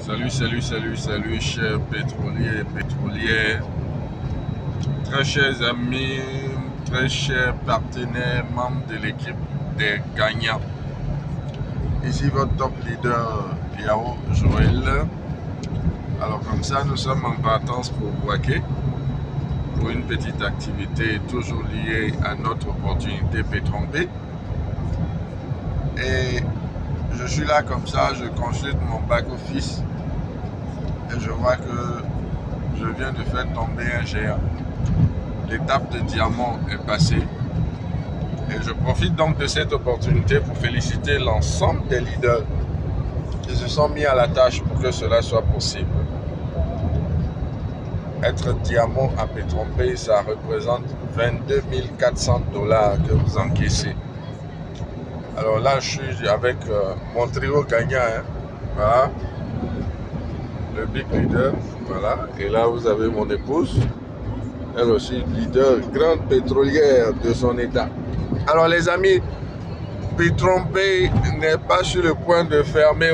Salut, chers pétroliers et pétrolières, très chers amis, très chers partenaires, membres de l'équipe des gagnants. Ici votre top leader, Yao Joël. Alors comme ça, nous sommes en partance pour Bouaké, pour une petite activité toujours liée à notre opportunité Pétrompé. Et je suis là comme ça, je consulte mon back-office et je vois que je viens de faire tomber un géant. L'étape de diamant est passée et je profite donc de cette opportunité pour féliciter l'ensemble des leaders qui se sont mis à la tâche pour que cela soit possible. Être diamant à Pétrompé, ça représente 22 400 $ que vous encaissez. Alors là, je suis avec mon trio gagnant, hein. Voilà, le big leader, voilà, et là vous avez mon épouse, elle aussi leader, grande pétrolière de son état. Alors les amis, Pétrompé n'est pas sur le point de fermer.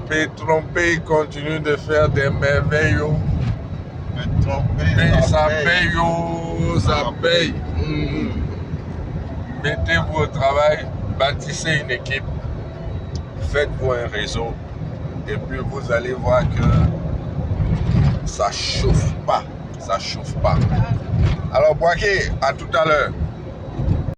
Pétrompé continue de faire des merveilles. Pétrompé, ça paye, ça paye. Mettez-vous au travail, bâtissez une équipe, faites-vous un réseau et puis vous allez voir que ça chauffe pas. Alors Bouaké, à tout à l'heure.